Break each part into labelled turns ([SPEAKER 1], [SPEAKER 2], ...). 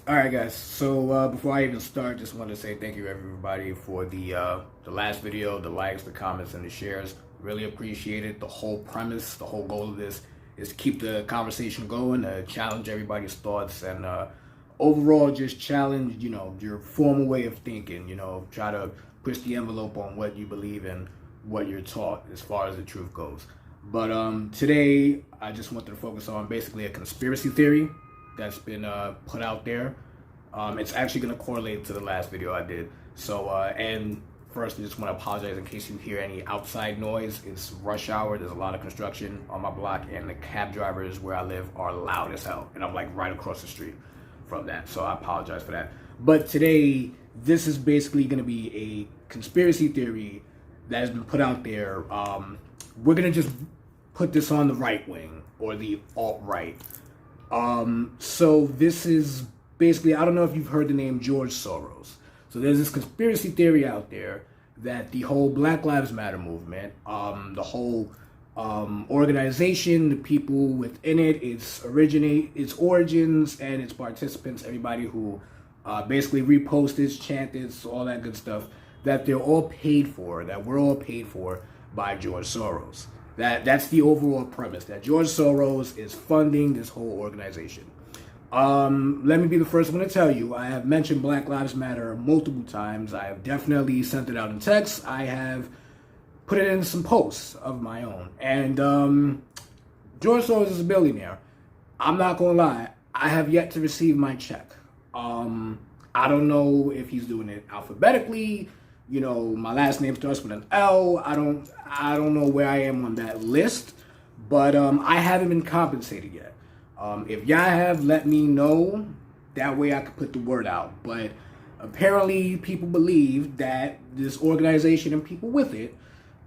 [SPEAKER 1] All right, guys. So before I even start, just want to say thank you everybody for the last video, the likes, the comments, and the shares. Really appreciate it. The whole premise, the whole goal of this is to keep the conversation going, challenge everybody's thoughts, and overall just challenge, your formal way of thinking. Try to push the envelope on what you believe and what you're taught as far as the truth goes. But today, I just wanted to focus on basically a conspiracy theory that's been put out there. It's actually going to correlate to the last video I did. So, and first, I just want to apologize in case you hear any outside noise. It's rush hour. There's a lot of construction on my block, and the cab drivers where I live are loud as hell. And I'm like right across the street from that. So I apologize for that. But today, this is basically going to be a conspiracy theory that has been put out there. We're going to just put this on the right wing or the alt-right. So this is basically, I don't know if you've heard the name George Soros. So there's this conspiracy theory out there that the whole Black Lives Matter movement, the whole organization, the people within it, its origins, and its participants, everybody who basically repost this, chant this, all that good stuff, that they're all paid for, that we're all paid for by George Soros. That's the overall premise, that George Soros is funding this whole organization. Let me be the first one to tell you, I have mentioned Black Lives Matter multiple times. I have definitely sent it out in text. I have put it in some posts of my own. And George Soros is a billionaire. I'm not going to lie, I have yet to receive my check. I don't know if he's doing it alphabetically. My last name starts with an L. I don't know where I am on that list, but I haven't been compensated yet. If y'all have, let me know. That way I could put the word out. But apparently people believe that this organization and people with it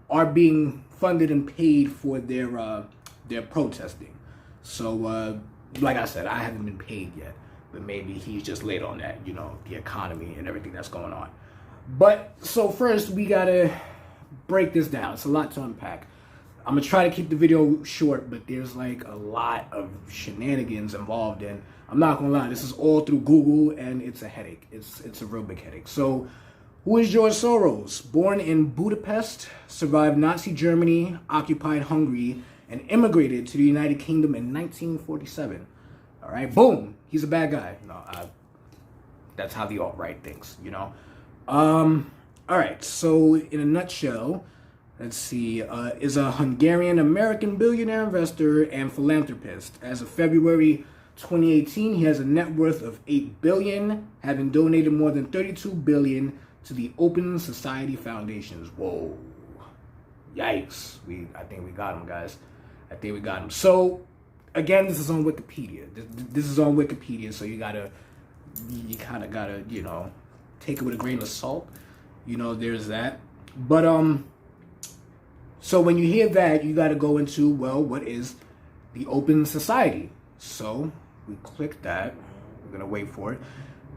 [SPEAKER 1] are being funded and paid for their protesting. So, like I said, I haven't been paid yet, but maybe he's just late on that, the economy and everything that's going on. But, so first, we gotta break this down. It's a lot to unpack. I'm gonna try to keep the video short, but there's like a lot of shenanigans involved, and I'm not gonna lie, this is all through Google, and it's a headache. It's a real big headache. So, who is George Soros? Born in Budapest, survived Nazi Germany, occupied Hungary, and immigrated to the United Kingdom in 1947. All right, boom, he's a bad guy. No, that's how the alt-right thinks, all right, so in a nutshell, let's see, is a Hungarian-American billionaire investor and philanthropist. As of February 2018, he has a net worth of $8 billion, having donated more than $32 billion to the Open Society Foundations. Whoa, yikes. I think we got him, guys. I think we got him. So, again, this is on Wikipedia. This is on Wikipedia, so you kind of gotta, take it with a grain of salt. There's that. But, so when you hear that, you got to go into, well, what is the Open Society? So we click that. We're going to wait for it.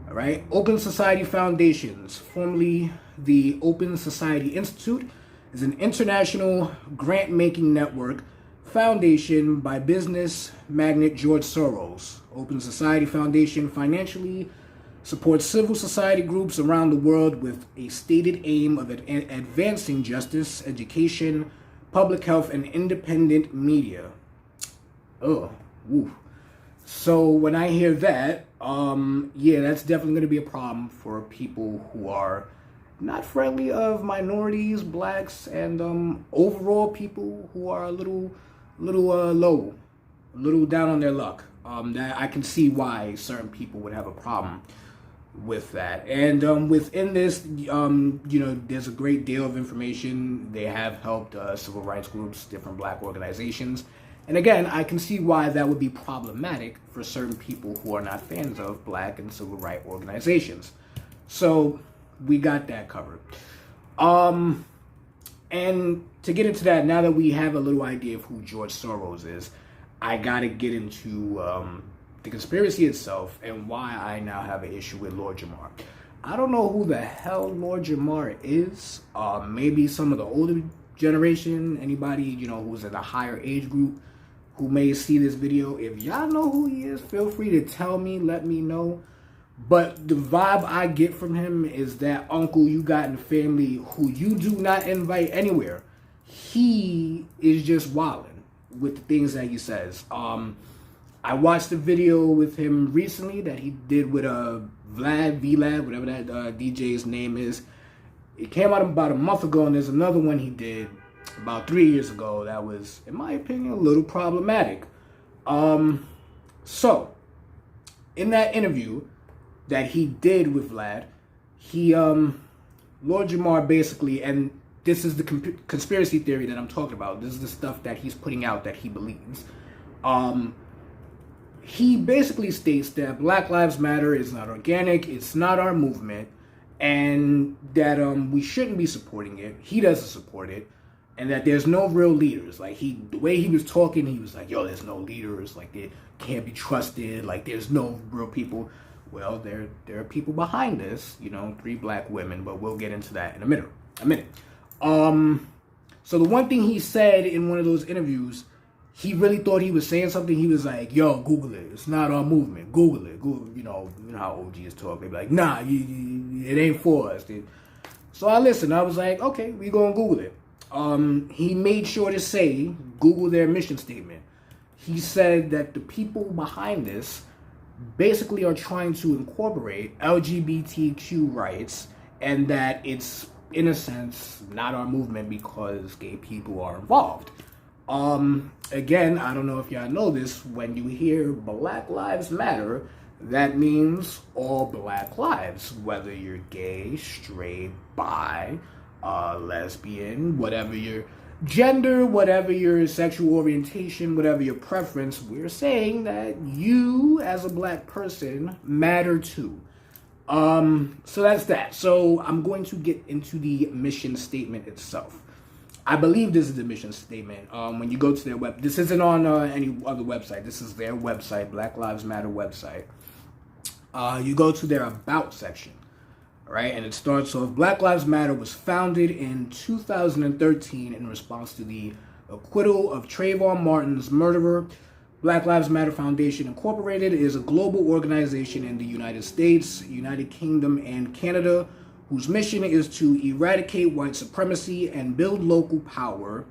[SPEAKER 1] All right. Open Society Foundations, formerly the Open Society Institute, is an international grant-making network foundation by business magnate George Soros. Open Society Foundation financially supports civil society groups around the world with a stated aim of advancing justice, education, public health, and independent media. Oh, woo. So when I hear that, yeah, that's definitely going to be a problem for people who are not friendly of minorities, blacks, and overall people who are a little low, a little down on their luck. That I can see why certain people would have a problem with that. And within this, there's a great deal of information. They have helped civil rights groups, different black organizations. And again, I can see why that would be problematic for certain people who are not fans of black and civil rights organizations. So we got that covered. And to get into that, now that we have a little idea of who George Soros is, I got to get into the conspiracy itself and why I now have an issue with Lord Jamar. I don't know who the hell Lord Jamar is. Maybe some of the older generation, anybody, who's in a higher age group who may see this video. If y'all know who he is, feel free to tell me, let me know. But the vibe I get from him is that uncle you got in the family who you do not invite anywhere. He is just wilding with the things that he says. I watched a video with him recently that he did with Vlad, whatever that DJ's name is. It came out about a month ago, and there's another one he did about 3 years ago that was, in my opinion, a little problematic. So, in that interview that he did with Vlad, he, Lord Jamar basically, and this is the conspiracy theory that I'm talking about. This is the stuff that he's putting out that he believes. He basically states that Black Lives Matter is not organic, it's not our movement, and that we shouldn't be supporting it. He doesn't support it, and that there's no real leaders. Like the way he was talking, he was like, "Yo, there's no leaders. Like they can't be trusted. Like there's no real people." Well, there are people behind this. 3 black women, but we'll get into that in a minute. So the one thing he said in one of those interviews, he really thought he was saying something. He was like, "Yo, Google it. It's not our movement. Google it. Google." You know how OGs talk. They be like, "Nah, it ain't for us." So I listened. I was like, "Okay, we gonna Google it." He made sure to say, Google their mission statement. He said that the people behind this basically are trying to incorporate LGBTQ rights, and that it's, in a sense, not our movement because gay people are involved. Again, I don't know if y'all know this, when you hear Black Lives Matter, that means all black lives, whether you're gay, straight, bi, lesbian, whatever your gender, whatever your sexual orientation, whatever your preference, we're saying that you as a black person matter too. So that's that. So I'm going to get into the mission statement itself. I believe this is the mission statement. When you go to their web, this isn't on any other website. This is their website, Black Lives Matter website. You go to their About section, right? And it starts off, Black Lives Matter was founded in 2013 in response to the acquittal of Trayvon Martin's murderer. Black Lives Matter Foundation Incorporated is a global organization in the United States, United Kingdom, and Canada, whose mission is to eradicate white supremacy and build local power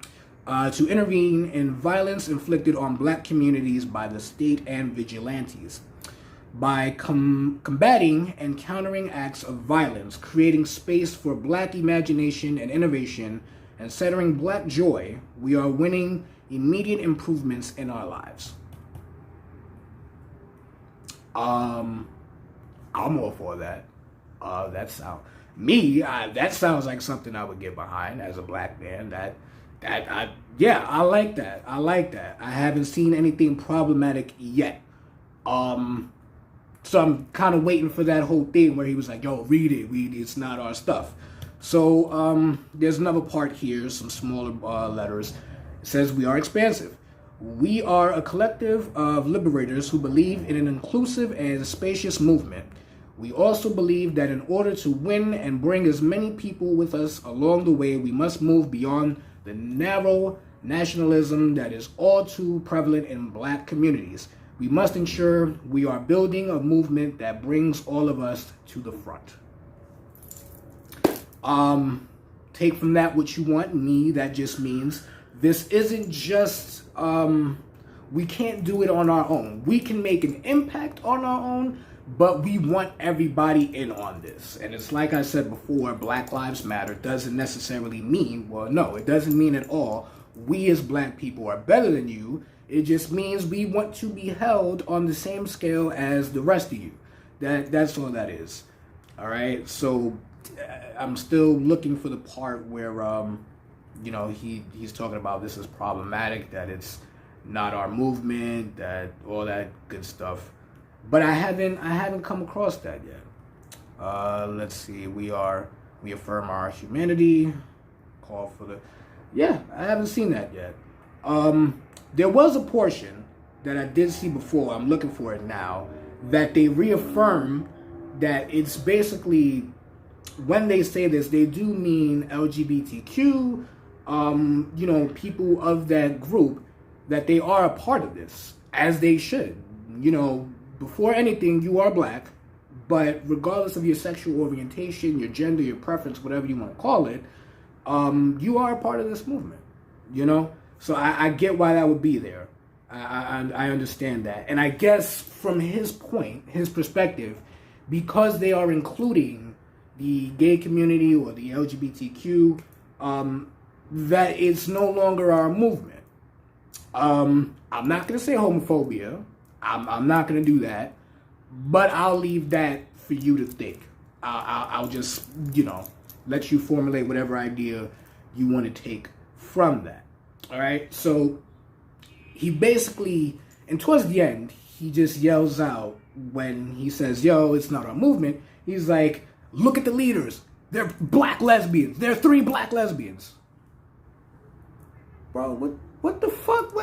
[SPEAKER 1] to intervene in violence inflicted on black communities by the state and vigilantes. By combating and countering acts of violence, creating space for black imagination and innovation, and centering black joy, we are winning immediate improvements in our lives. I'm all for that. That sounds like something I would get behind as a black man. I like that. I haven't seen anything problematic yet. So I'm kind of waiting for that whole thing where he was like, "Yo, read it. It's not our stuff." So there's another part here, some smaller letters. It says, "We are expansive. We are a collective of liberators who believe in an inclusive and spacious movement. We also believe that in order to win and bring as many people with us along the way, we must move beyond the narrow nationalism that is all too prevalent in black communities. We must ensure we are building a movement that brings all of us to the front." Take from that what you want. Me, that just means this isn't just, we can't do it on our own. We can make an impact on our own, but we want everybody in on this. And it's like I said before, Black Lives Matter doesn't necessarily mean, well, no, it doesn't mean at all, we as black people are better than you. It just means we want to be held on the same scale as the rest of you. That's all that is. All right. So I'm still looking for the part where, he's talking about this is problematic, that it's not our movement, that all that good stuff. But I haven't come across that yet. Let's see. We affirm our humanity. Call for the. Yeah, I haven't seen that yet. There was a portion that I did see before, I'm looking for it now, that they reaffirm that it's basically, when they say this, they do mean LGBTQ, people of that group, that they are a part of this, as they should. Before anything, you are black, But regardless of your sexual orientation, your gender, your preference, whatever you want to call it, you are a part of this movement, you know? So I get why that would be there. I understand that. And I guess from his point, his perspective, because they are including the gay community or the LGBTQ, that it's no longer our movement. I'm not going to say homophobia. I'm not going to do that. But I'll leave that for you to think. I'll just, let you formulate whatever idea you want to take from that. All right? So he basically, and towards the end, he just yells out when he says, yo, it's not our movement. He's like, look at the leaders. They're black lesbians. They're 3 black lesbians. Bro, what the fuck?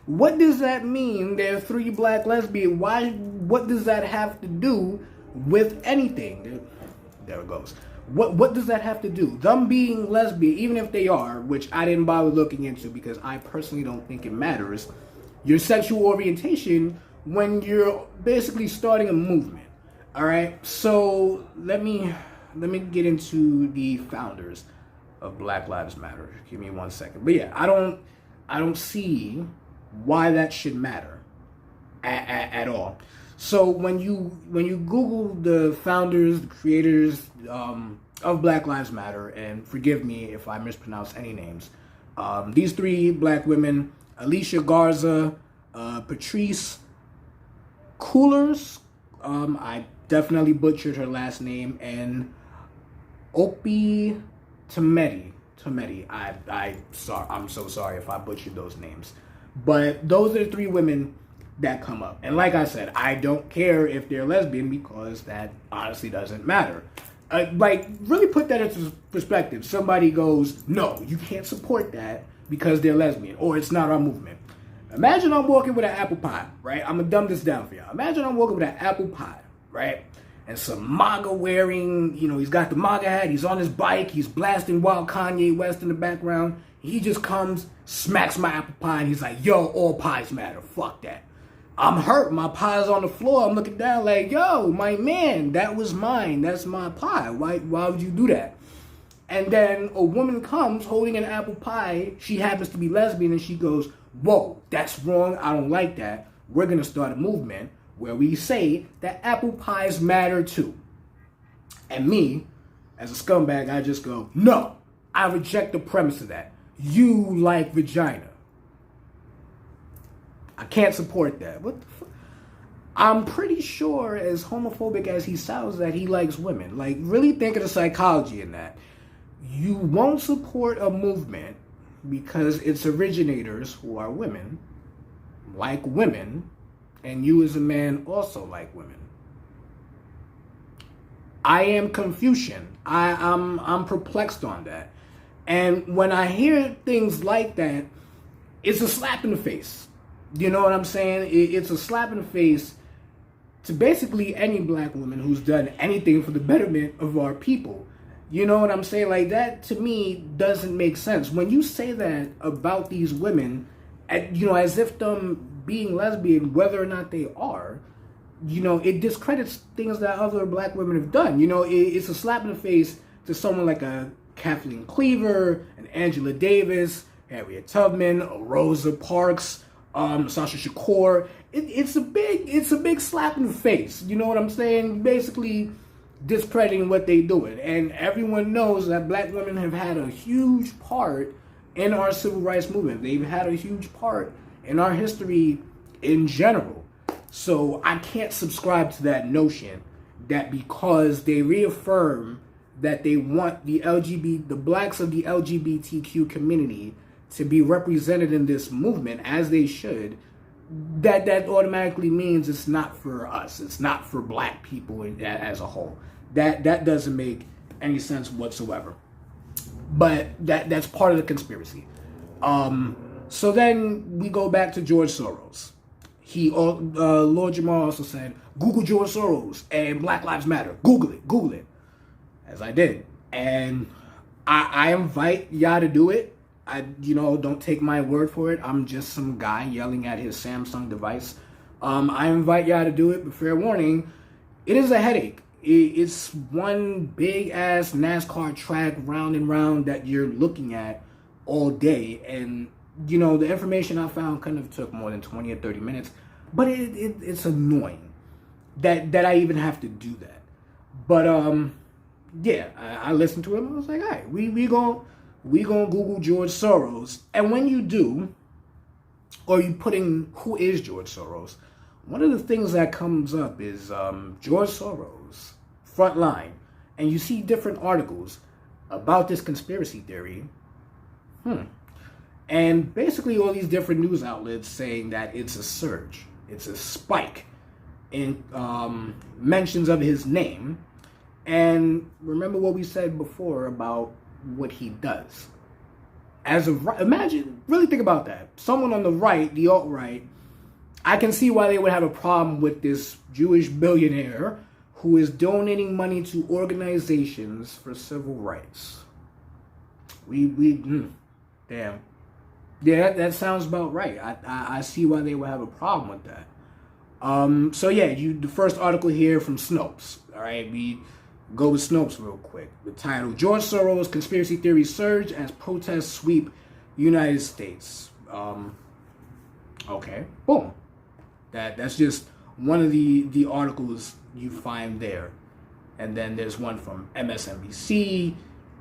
[SPEAKER 1] What does that mean? There are 3 black lesbians. What does that have to do with anything? There it goes. What does that have to do? Them being lesbian, even if they are, which I didn't bother looking into because I personally don't think it matters, your sexual orientation when you're basically starting a movement. All right? So let me get into the founders of Black Lives Matter. Give me 1 second. But yeah, I don't see why that should matter at all. So when you Google the founders, the creators of Black Lives Matter, and forgive me if I mispronounce any names, these 3 black women, Alicia Garza, Patrice Coolers, I definitely butchered her last name, and Opie Tometi. I'm so sorry if I butchered those names. But those are the 3 women that come up. And like I said, I don't care if they're lesbian because that honestly doesn't matter. Really put that into perspective. Somebody goes, no, you can't support that because they're lesbian or it's not our movement. Imagine I'm walking with an apple pie, right? I'm going to dumb this down for y'all. Imagine I'm walking with an apple pie, right? And some MAGA wearing, he's got the MAGA hat, he's on his bike, he's blasting Wild Kanye West in the background. He just comes, smacks my apple pie, and he's like, yo, all pies matter. Fuck that. I'm hurt. My pie's on the floor. I'm looking down like, yo, my man, that was mine. That's my pie. Why would you do that? And then a woman comes holding an apple pie. She happens to be lesbian, and she goes, whoa, that's wrong. I don't like that. We're going to start a movement where we say that apple pies matter too. And me, as a scumbag, I just go, no, I reject the premise of that. You like vagina. I can't support that. What the fuck? I'm pretty sure, as homophobic as he sounds, that he likes women. Like, really think of the psychology in that. You won't support a movement because its originators, who are women, like women, and you as a man also like women. I am Confucian. I'm perplexed on that. And when I hear things like that, it's a slap in the face. You know what I'm saying? It's a slap in the face to basically any black woman who's done anything for the betterment of our people. You know what I'm saying? Like, that to me doesn't make sense. When you say that about these women, as if them being lesbian, whether or not they are, it discredits things that other black women have done. It's a slap in the face to someone like a Kathleen Cleaver, an Angela Davis, Harriet Tubman, a Rosa Parks, Sasha Shakur. It's a big slap in the face. You know what I'm saying? Basically discrediting what they doing. And everyone knows that black women have had a huge part in our civil rights movement. They've had a huge part in our history in general. So I can't subscribe to that notion that because they reaffirm that they want the blacks of the LGBTQ community to be represented in this movement as they should, that automatically means it's not for us. It's not for black people as a whole. That doesn't make any sense whatsoever. But that's part of the conspiracy. So then we go back to George Soros. Lord Jamal also said, Google George Soros and Black Lives Matter. Google it. As I did. And I invite y'all to do it. Don't take my word for it. I'm just some guy yelling at his Samsung device. I invite y'all to do it, but fair warning, it is a headache. It's one big ass NASCAR track round and round that you're looking at all day. And, you know, the information I found kind of took more than 20 or 30 minutes. But it's annoying that I even have to do that. But, yeah, I listened to it and I was like, all right, we gonna Google George Soros. And when you do, or you put in who is George Soros, one of the things that comes up is George Soros, Frontline. And you see different articles about this conspiracy theory. And basically all these different news outlets saying that it's a surge, it's a spike in mentions of his name. And remember what we said before about what he does. As of right, imagine, really think about that. Someone on the right, the alt-right, I can see why they would have a problem with this Jewish billionaire who is donating money to organizations for civil rights. Damn. Yeah, that sounds about right. I see why they would have a problem with that. So yeah, the first article here from Snopes. All right, we go with Snopes real quick. The title: George Soros conspiracy theory surge as protests sweep United States. Okay, boom. That's just one of the articles you find there. And then there's one from MSNBC.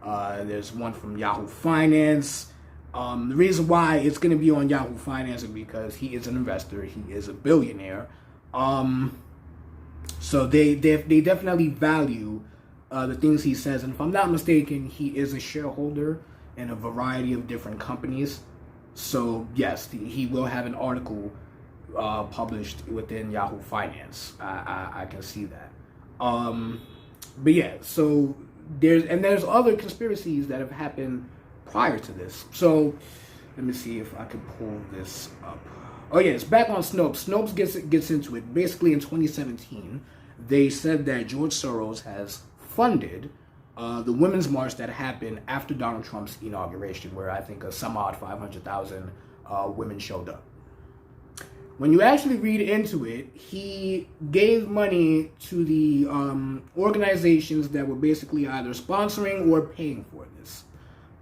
[SPEAKER 1] There's one from Yahoo Finance. The reason why it's going to be on Yahoo Finance is because he is an investor. He is a billionaire. So they definitely value the things he says. And if I'm not mistaken, he is a shareholder in a variety of different companies. So yes, he will have an article published within Yahoo Finance. I can see that. But yeah, so there's other conspiracies that have happened prior to this. So let me see if I can pull this up. Oh yeah, it's back on Snopes. Snopes gets into it. Basically, in 2017, they said that George Soros has funded the Women's March that happened after Donald Trump's inauguration, where I think some odd 500,000 women showed up. When you actually read into it, he gave money to the organizations that were basically either sponsoring or paying for this.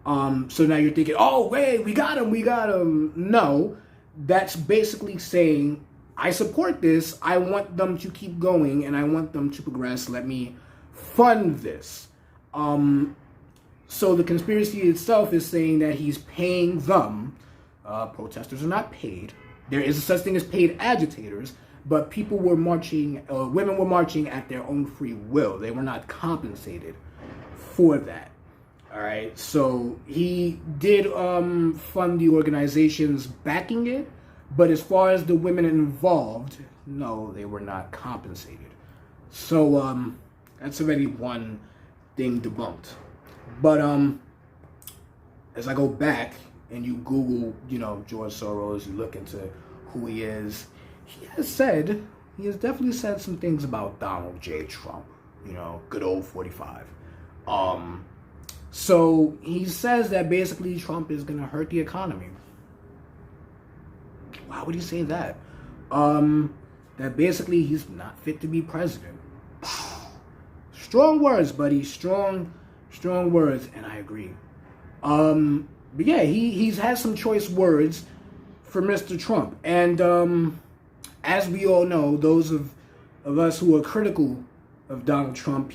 [SPEAKER 1] So now you're thinking, oh, wait, we got him. No, that's basically saying, I support this. I want them to keep going and I want them to progress. Let me fund this. So the conspiracy itself is saying that he's paying them. Protesters are not paid. There is a such thing as paid agitators, but people were marching, women were marching at their own free will. They were not compensated for that. All right, so he did fund the organizations backing it, but as far as the women involved, no, they were not compensated. So that's already one thing debunked. But as I go back and you Google, George Soros, you look into who he is, he has definitely said some things about Donald J. Trump, good old 45. So he says that basically Trump is going to hurt the economy. Why would he say that? That basically he's not fit to be president. Strong words, buddy. Strong words, and I agree. But yeah, he's had some choice words for Mr. Trump. And as we all know, those of us who are critical of Donald Trump,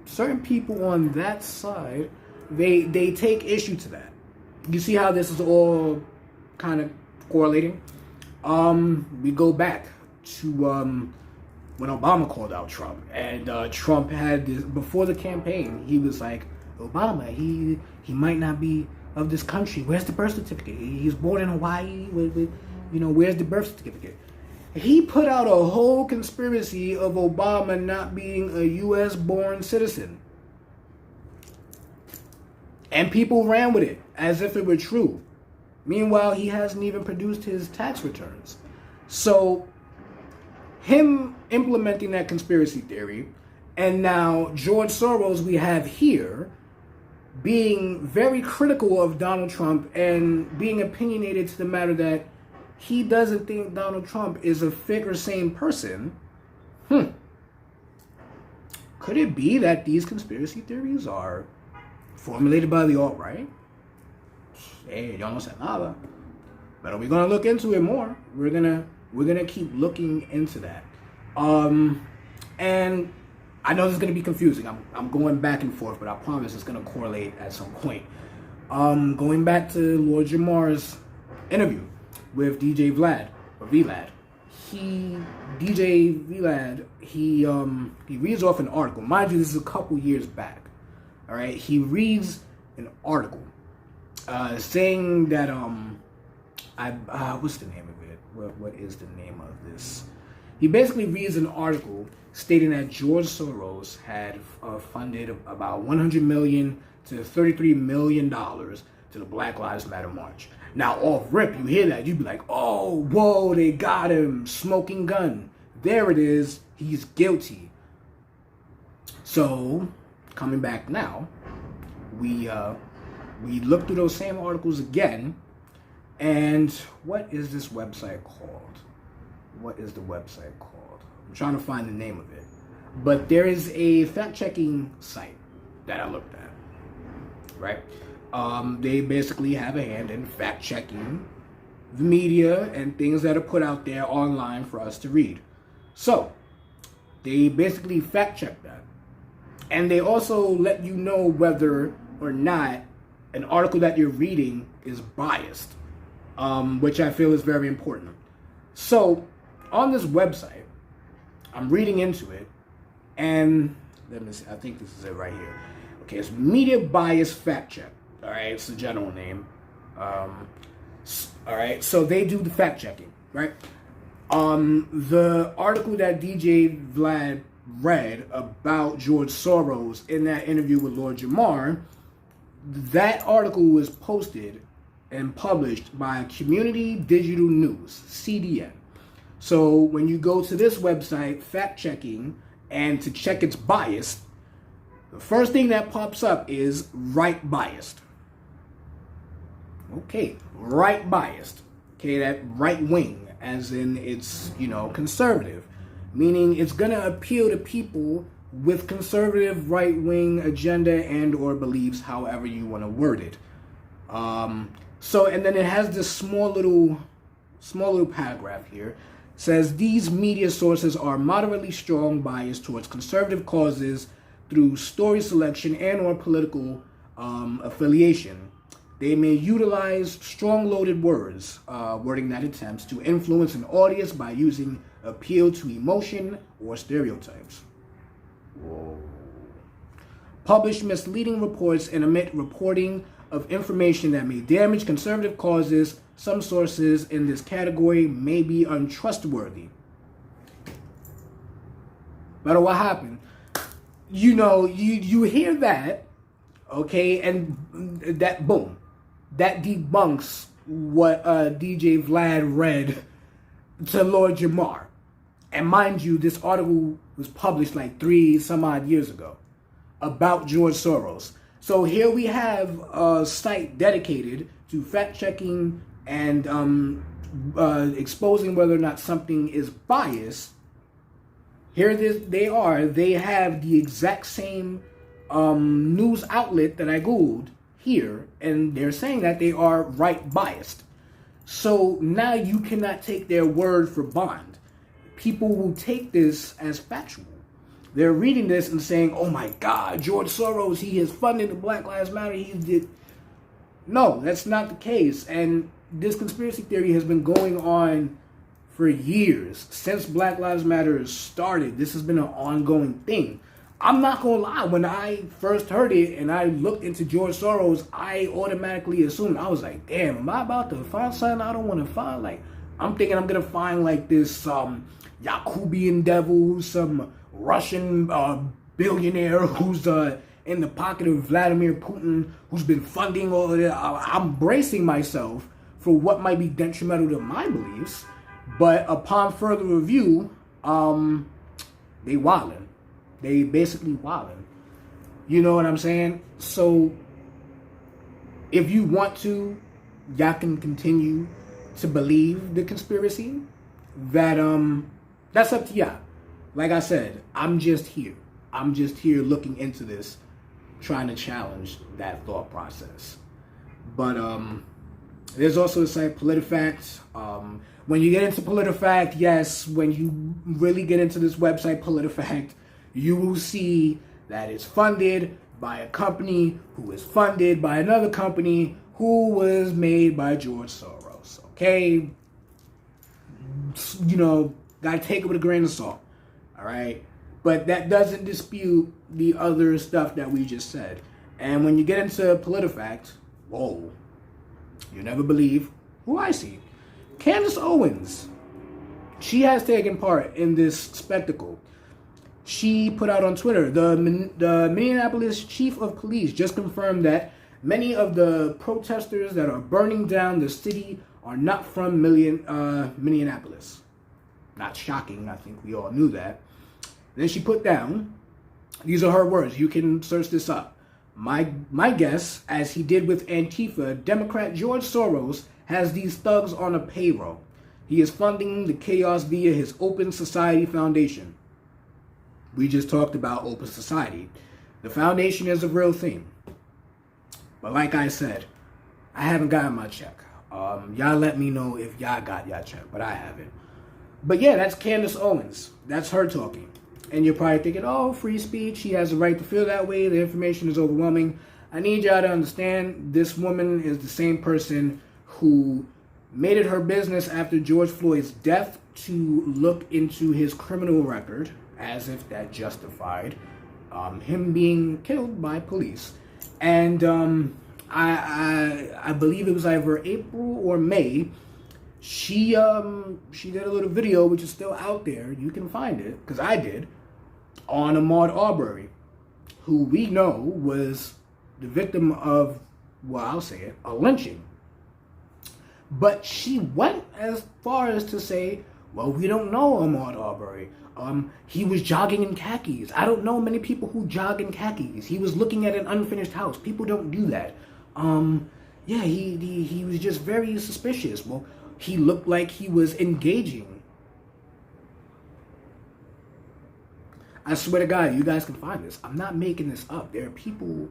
[SPEAKER 1] certain people on that side, they take issue to that. You see how this is all kind of correlating? We go back to when Obama called out Trump, and Trump had this, before the campaign, he was like, Obama, he might not be of this country. Where's the birth certificate? He's born in Hawaii. Where's the birth certificate? He put out a whole conspiracy of Obama not being a U.S. born citizen. And people ran with it as if it were true. Meanwhile, he hasn't even produced his tax returns. So, him implementing that conspiracy theory, and now George Soros we have here, being very critical of Donald Trump and being opinionated to the matter that he doesn't think Donald Trump is a fit or sane person. could it be that these conspiracy theories are formulated by the alt-right? Hey, yo no sé nada. But we're gonna look into it more. We're gonna keep looking into that. And I know this is gonna be confusing. I'm going back and forth, but I promise it's gonna correlate at some point. Going back to Lord Jamar's interview with DJ Vlad or Vlad. DJ Vlad, he reads off an article. Mind you, this is a couple years back. All right, he reads an article saying that what's the name of it? What is the name of this? He basically reads an article stating that George Soros had funded about $100 million to $33 million to the Black Lives Matter march. Now, off rip, you hear that, you'd be like, oh, whoa, they got him, smoking gun. There it is, he's guilty. So, coming back now, we look through those same articles again, and what is this website called? What is the website called? I'm trying to find the name of it. But there is a fact-checking site that I looked at, right? They basically have a hand in fact-checking the media and things that are put out there online for us to read. So, they basically fact-check that. And they also let you know whether or not an article that you're reading is biased, which I feel is very important. So, on this website, I'm reading into it, and let me see, I think this is it right here. Okay, it's Media Bias Fact Check. All right, it's the general name. All right, so they do the fact checking, right? The article that DJ Vlad read about George Soros in that interview with Lord Jamar, that article was posted and published by Community Digital News, CDN. So when you go to this website, fact checking, and to check its bias, the first thing that pops up is right biased. Okay, right biased. Okay, that right wing, as in it's, conservative. Meaning it's going to appeal to people with conservative right wing agenda and or beliefs, however you want to word it. And then it has this small little paragraph here. Says these media sources are moderately strong bias towards conservative causes through story selection and or political affiliation. They may utilize strong loaded words, wording that attempts to influence an audience by using appeal to emotion or stereotypes. Whoa. Publish misleading reports and omit reporting of information that may damage conservative causes. Some sources in this category may be untrustworthy. But what happened? You hear that, okay, and that boom. That debunks what DJ Vlad read to Lord Jamar. And mind you, this article was published like 3 some odd years ago about George Soros. So here we have a site dedicated to fact-checking and exposing whether or not something is biased. Here they have the exact same news outlet that I Googled here, and they're saying that they are right biased. So now you cannot take their word for bond. People will take this as factual. They're reading this and saying, oh my God, George Soros, he has funded the Black Lives Matter. No, that's not the case. And this conspiracy theory has been going on for years. Since Black Lives Matter started, this has been an ongoing thing. I'm not going to lie, when I first heard it and I looked into George Soros, I automatically assumed, I was like, damn, am I about to find something I don't want to find? Like, I'm thinking I'm going to find like this Yakubian devil, some Russian billionaire who's in the pocket of Vladimir Putin, who's been funding all of that. I'm bracing myself for what might be detrimental to my beliefs, but upon further review, they wildin'. They basically wildin'. You know what I'm saying? So, if you want to, y'all can continue to believe the conspiracy. That's up to y'all. Like I said, I'm just here. I'm just here looking into this, trying to challenge that thought process. But there's also the site PolitiFact. When you get into PolitiFact, yes, when you really get into this website PolitiFact, you will see that it's funded by a company who is funded by another company who was made by George Soros. Okay? You know, gotta take it with a grain of salt. All right? But that doesn't dispute the other stuff that we just said. And when you get into PolitiFact, whoa, you never believe who I see. Candace Owens, she has taken part in this spectacle. She put out on Twitter, the Minneapolis chief of police just confirmed that many of the protesters that are burning down the city are not from Minneapolis. Not shocking, I think we all knew that. Then she put down, these are her words, you can search this up. My guess, as he did with Antifa, Democrat George Soros has these thugs on a payroll. He is funding the chaos via his Open Society Foundation. We just talked about Open Society. The foundation is a real thing. But like I said, I haven't gotten my check. Y'all let me know if y'all got y'all check, but I haven't. But yeah, that's Candace Owens. That's her talking. And you're probably thinking, oh, free speech. She has a right to feel that way. The information is overwhelming. I need y'all to understand this woman is the same person who made it her business after George Floyd's death to look into his criminal record as if that justified him being killed by police. And I believe it was either April or May. She did a little video, which is still out there. You can find it, because I did, on Ahmaud Arbery, who we know was the victim of, well, I'll say it, a lynching. But she went as far as to say, well, we don't know Ahmaud Arbery. He was jogging in khakis. I don't know many people who jog in khakis. He was looking at an unfinished house. People don't do that. Yeah, he was just very suspicious. Well, he looked like he was engaging. I swear to God, you guys can find this. I'm not making this up. There are people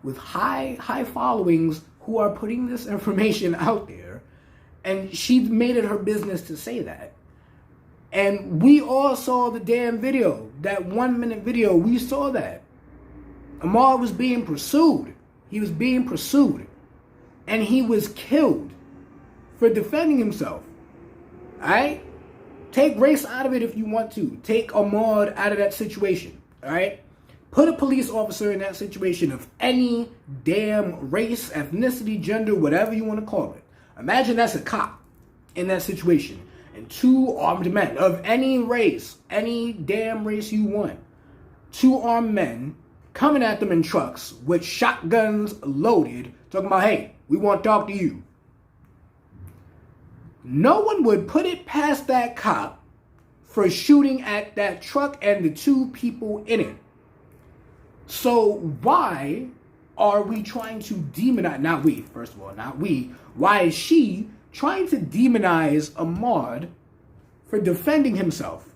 [SPEAKER 1] with high followings who are putting this information out there, and she made it her business to say that. And we all saw the damn video, that 1 minute video. We saw that Ahmaud was being pursued. He was being pursued, and he was killed for defending himself. All right? Take race out of it if you want to. Take Ahmaud out of that situation. All right? Put a police officer in that situation of any damn race, ethnicity, gender, whatever you want to call it. Imagine that's a cop in that situation. And two armed men of any race, any damn race you want. Two armed men coming at them in trucks with shotguns loaded, talking about, hey, we want to talk to you. No one would put it past that cop for shooting at that truck and the two people in it. So why are we trying to demonize, not we, first of all, not we, why is she trying to demonize Ahmaud for defending himself?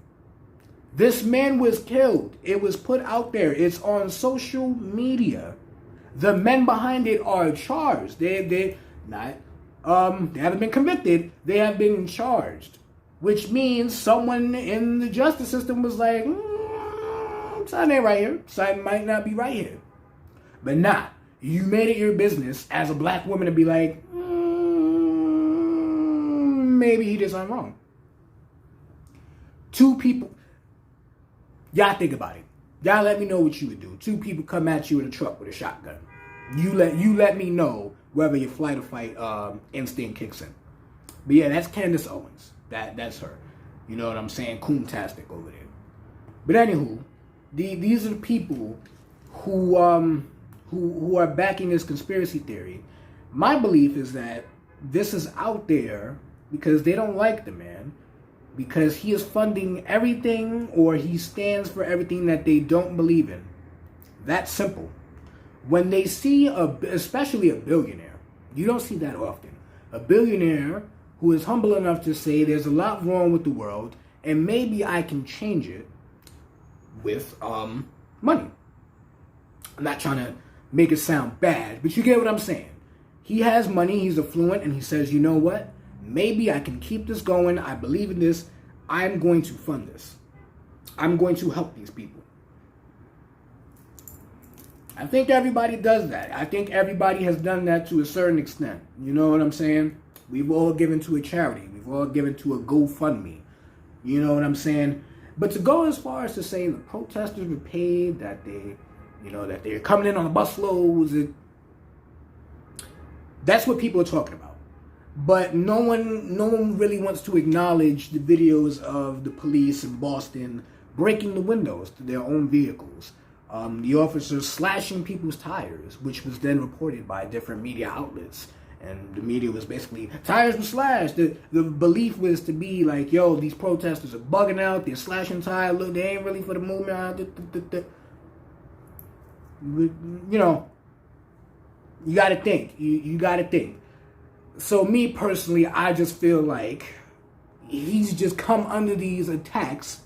[SPEAKER 1] This man was killed. It was put out there. It's on social media. The men behind it are charged. They haven't been convicted. They have been charged, which means someone in the justice system was like, something ain't right here. Something might not be right here. But nah, you made it your business as a black woman to be like, maybe he did something wrong. Two people, y'all think about it. Y'all let me know what you would do. Two people come at you in a truck with a shotgun. You let me know whether your flight or fight instinct kicks in. But yeah, that's Candace Owens. That's her. You know what I'm saying? Coontastic over there. But anywho, these are the people who are backing this conspiracy theory. My belief is that this is out there because they don't like the man, because he is funding everything, or he stands for everything that they don't believe in. That's simple. When they see, especially a billionaire, you don't see that often, a billionaire who is humble enough to say there's a lot wrong with the world and maybe I can change it with money. I'm not trying to make it sound bad, but you get what I'm saying. He has money, he's affluent, and he says, you know what? Maybe I can keep this going. I believe in this. I'm going to fund this. I'm going to help these people. I think everybody does that. I think everybody has done that to a certain extent. You know what I'm saying? We've all given to a charity. We've all given to a GoFundMe. You know what I'm saying? But to go as far as to say the protesters were paid, that they, that they're coming in on the bus loads, that's what people are talking about. But no one really wants to acknowledge the videos of the police in Boston breaking the windows to their own vehicles. The officers slashing people's tires, which was then reported by different media outlets. And the media was basically, tires were slashed. The belief was to be like, yo, these protesters are bugging out. They're slashing tires. Look, they ain't really for the movement. You got to think. You got to think. So me personally, I just feel like he's just come under these attacks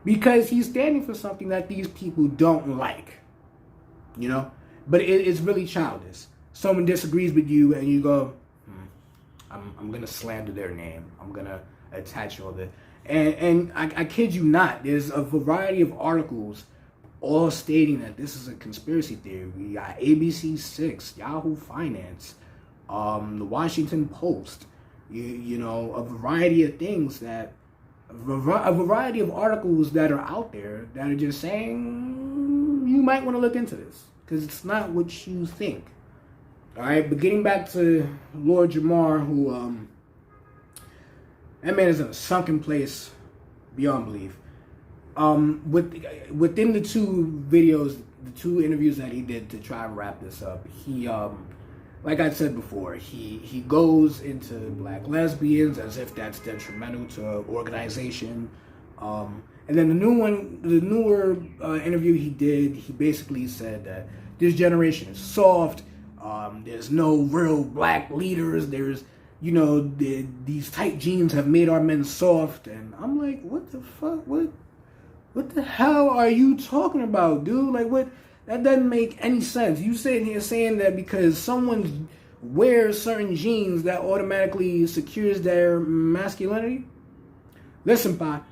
[SPEAKER 1] because he's standing for something that these people don't like. But it's really childish. Someone disagrees with you and you go, I'm going to slander their name. I'm going to attach all this. And I kid you not, there's a variety of articles all stating that this is a conspiracy theory. We got ABC6, Yahoo Finance, the Washington Post, a variety of things that, a variety of articles that are out there that are just saying you might want to look into this because it's not what you think. All right, but getting back to Lord Jamar, who, that man is in a sunken place beyond belief. Within the two videos, the two interviews that he did to try and wrap this up, he, like I said before, he goes into black lesbians as if that's detrimental to organization. And then the newer interview he did, he basically said that this generation is soft. There's no real black leaders. There's, these tight jeans have made our men soft. And I'm like, what the fuck? What the hell are you talking about, dude? Like, what? That doesn't make any sense. You sitting here saying that because someone wears certain jeans that automatically secures their masculinity? Listen, Pa,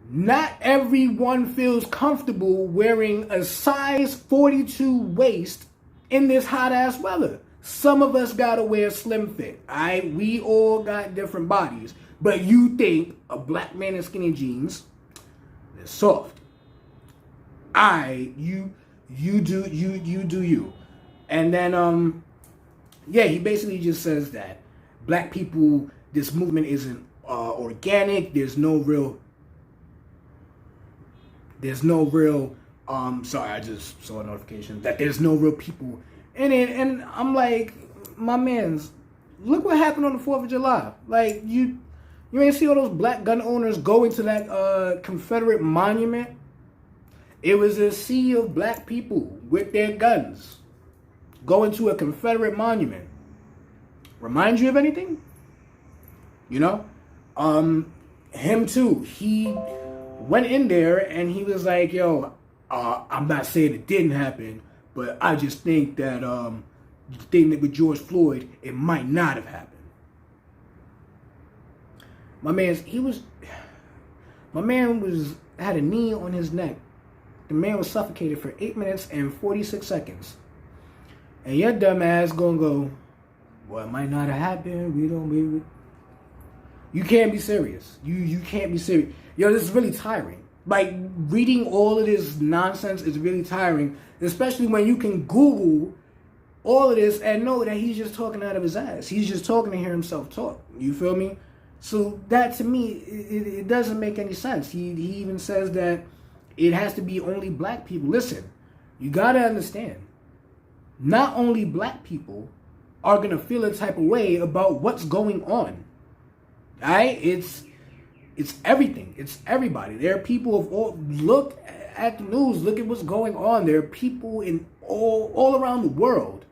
[SPEAKER 1] not everyone feels comfortable wearing a size 42 waist in this hot-ass weather. Some of us gotta wear slim fit, alright? We all got different bodies. But you think a black man in skinny jeans is soft. You do you. And then, he basically just says that black people, this movement isn't organic. There's no real, sorry, I just saw a notification that there's no real people in it. And I'm like, my mans, look what happened on the 4th of July. Like, you ain't see all those black gun owners go into that Confederate monument? It was a sea of black people with their guns going to a Confederate monument. Remind you of anything? Him too. He went in there and he was like, yo, I'm not saying it didn't happen, but I just think that the thing that with George Floyd, it might not have happened. My man had a knee on his neck. The man was suffocated for 8 minutes and 46 seconds. And your dumb ass gonna go, well, it might not have happened. You can't be serious. You can't be serious. Yo, this is really tiring. Like, reading all of this nonsense is really tiring, especially when you can Google all of this and know that he's just talking out of his ass. He's just talking to hear himself talk. You feel me? So that, to me, it doesn't make any sense. He even says that it has to be only black people. Listen, you gotta understand, not only black people are gonna feel a type of way about what's going on. Alright? It's everything. It's everybody. There are people of all, look at the news, look at what's going on. There are people in all around the world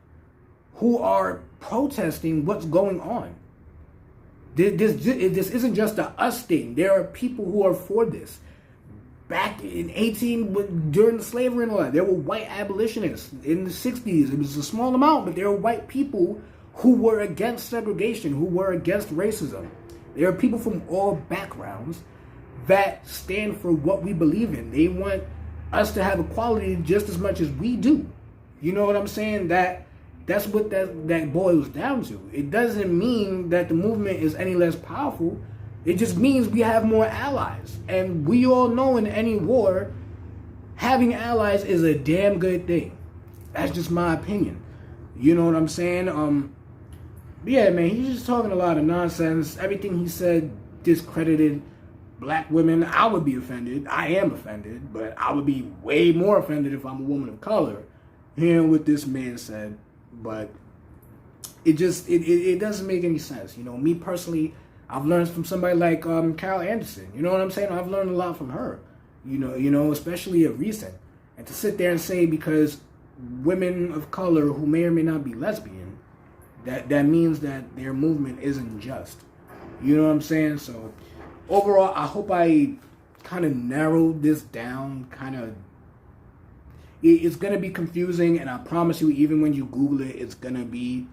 [SPEAKER 1] who are protesting what's going on. This isn't just a us thing. There are people who are for this. back in during the slavery and all that, there were white abolitionists. In the 60s, it was a small amount, but there were white people who were against segregation, who were against racism. There are people from all backgrounds that stand for what we believe in. They want us to have equality just as much as we do. You know what I'm saying? That's what that boils down to. It doesn't mean that the movement is any less powerful. It just means we have more allies. And we all know in any war, having allies is a damn good thing. That's just my opinion. You know what I'm saying? Yeah, man, he's just talking a lot of nonsense. Everything he said discredited black women. I would be offended. I am offended, but I would be way more offended if I'm a woman of color hearing what this man said. But it doesn't make any sense. You know, me personally, I've learned from somebody like Carol Anderson. You know what I'm saying? I've learned a lot from her. You know, especially of recent. And to sit there and say because women of color who may or may not be lesbian, that means that their movement isn't just. You know what I'm saying? So overall, I hope I kind of narrowed this down. It's going to be confusing, and I promise you, even when you Google it, it's going to be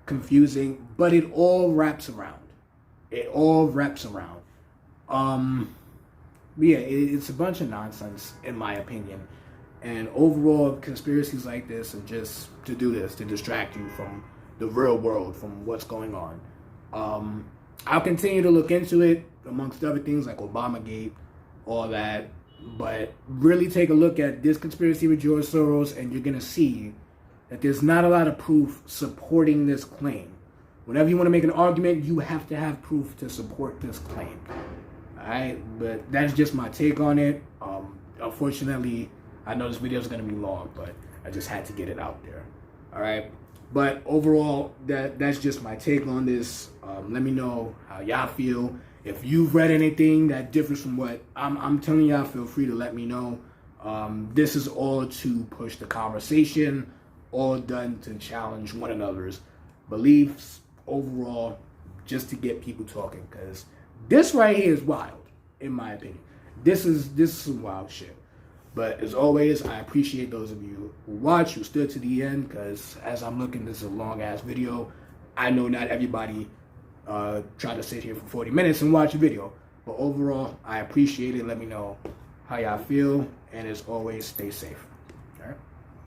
[SPEAKER 1] confusing, but it all wraps around. It all wraps around. Yeah, it's a bunch of nonsense, in my opinion. And overall, conspiracies like this are just to do this, to distract you from the real world, from what's going on. I'll continue to look into it, amongst other things like Obamagate, all that. But really take a look at this conspiracy with George Soros, and you're going to see that there's not a lot of proof supporting this claim. Whenever you want to make an argument, you have to have proof to support this claim. Alright, but that's just my take on it. Unfortunately, I know this video is going to be long, but I just had to get it out there. Alright, but overall, that's just my take on this. Let me know how y'all feel. If you've read anything that differs from what I'm telling y'all, feel free to let me know. This is all to push the conversation, all done to challenge one another's beliefs overall, just to get people talking. Because this right here is wild, in my opinion. This is some wild shit. But as always, I appreciate those of you who watch, who stood to the end, because as I'm looking, this is a long-ass video. I know not everybody try to sit here for 40 minutes and watch a video. But overall, I appreciate it. Let me know how y'all feel. And as always, stay safe.